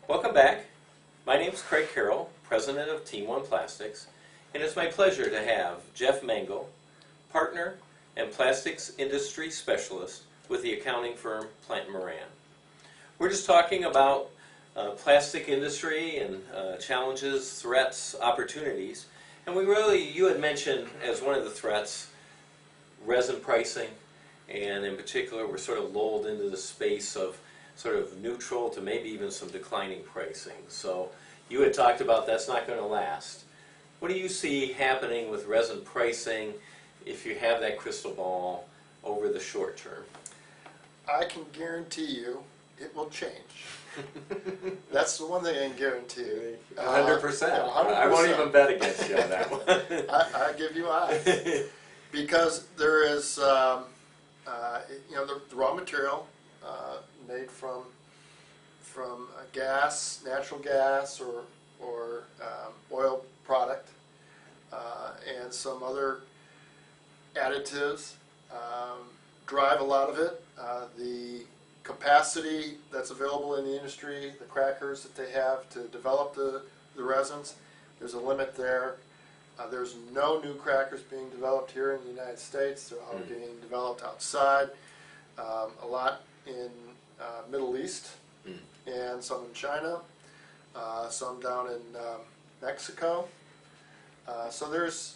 Welcome back. My name is Craig Carroll, president of Team One Plastics, and it's my pleasure to have Jeff Mengel, partner and plastics industry specialist with the accounting firm Plant Moran. We're just talking about plastic industry and challenges, threats, opportunities, and you had mentioned as one of the threats resin pricing, and in particular we're sort of lulled into the space of sort of neutral to maybe even some declining pricing. So you had talked about that's not going to last. What do you see happening with resin pricing if you have that crystal ball over the short term? I can guarantee you it will change. That's the one thing I can guarantee you. 100%. 100%. I won't even bet against you on that one. I give you eyes. Because there is, the raw material made from gas, natural gas, or oil product, and some other additives drive a lot of it. The capacity that's available in the industry, the crackers that they have to develop the resins, there's a limit there. There's no new crackers being developed here in the United States. They're all being developed outside. A lot in Middle East and some in China, some down in Mexico. So there's,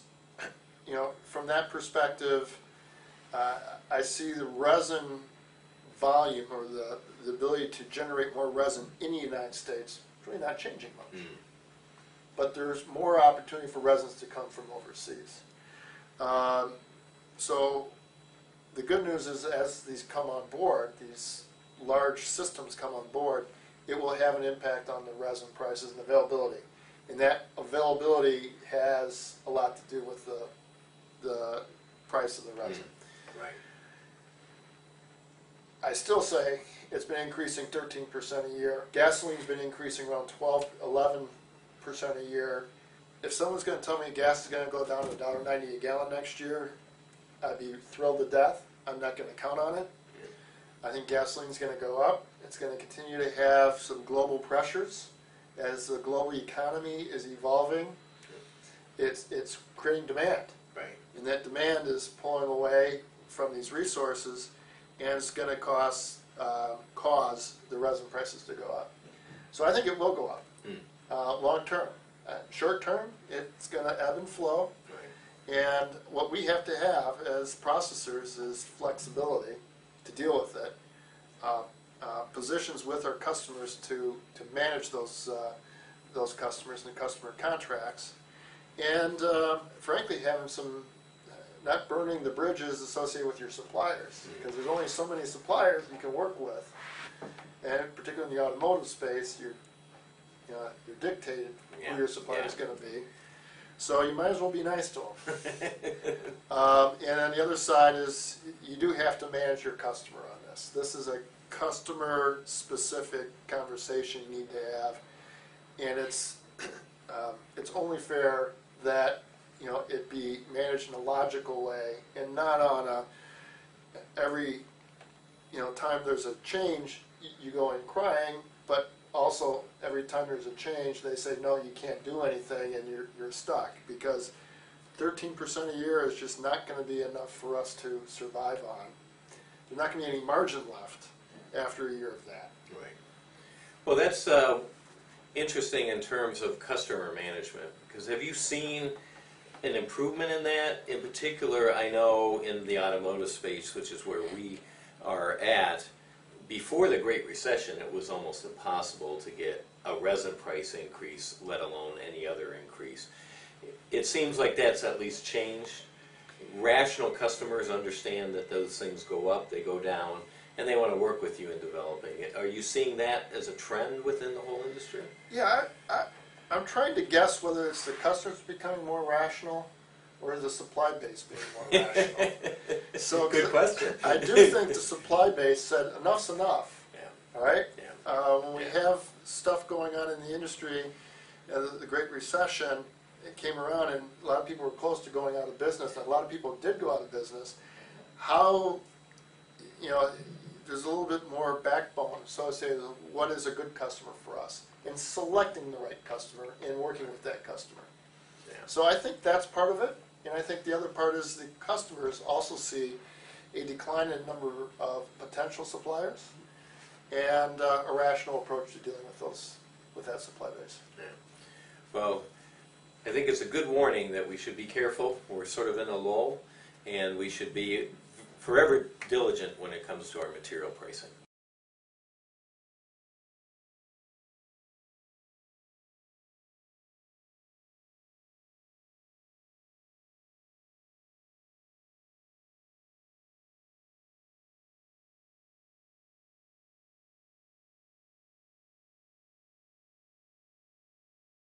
from that perspective, I see the resin volume, or the ability to generate more resin in the United States really not changing much. But there's more opportunity for resins to come from overseas. So the good news is, as these come on board, these large systems come on board, it will have an impact on the resin prices and availability. And that availability has a lot to do with the price of the resin. Right. I still say it's been increasing 13% a year. Gasoline's been increasing around 11% a year. If someone's going to tell me gas is going to go down to $1.90 a gallon next year, I'd be thrilled to death. I'm not going to count on it. I think gasoline's going to go up. It's going to continue to have some global pressures as the global economy is evolving. It's creating demand, Right. and that demand is pulling away from these resources, and it's going to cause the resin prices to go up. So I think it will go up. Long term. Short term, it's going to ebb and flow. Right. And what we have to have as processors is flexibility to deal with it. Positions with our customers to manage those customers and the customer contracts. And frankly, having some, not burning the bridges associated with your suppliers, because there's only so many suppliers you can work with. And particularly in the automotive space, you're dictated who your supplier is going to be. So you might as well be nice to them. And on the other side is, you do have to manage your customer on this. This is a customer-specific conversation you need to have, and it's only fair that it be managed in a logical way, and not on every time there's a change you go in crying, but also every time there's a change they say no, you can't do anything, and you're stuck, because 13% a year is just not going to be enough for us to survive on. There's not going to be any margin left after a year of that. Right. Well, that's interesting in terms of customer management, because have you seen an improvement in that? In particular, I know in the automotive space, which is where we are at, before the Great Recession, it was almost impossible to get a resin price increase, let alone any other increase. It seems like that's at least changed. Rational customers understand that those things go up, they go down, and they want to work with you in developing it. Are you seeing that as a trend within the whole industry? Yeah, I'm trying to guess whether it's the customers becoming more rational or the supply base being more rational. So good question. I do think the supply base said enough's enough. Yeah. All right. Yeah. When we have stuff going on in the industry, the Great Recession, it came around, and a lot of people were close to going out of business, and a lot of people did go out of business. How, there's a little bit more backbone associated with what is a good customer for us. in selecting the right customer and working with that customer. Yeah. So I think that's part of it, and I think the other part is the customers also see a decline in number of potential suppliers and a rational approach to dealing with that supply base. Yeah. Well, I think it's a good warning that we should be careful. We're sort of in a lull, and we should be forever diligent when it comes to our material pricing.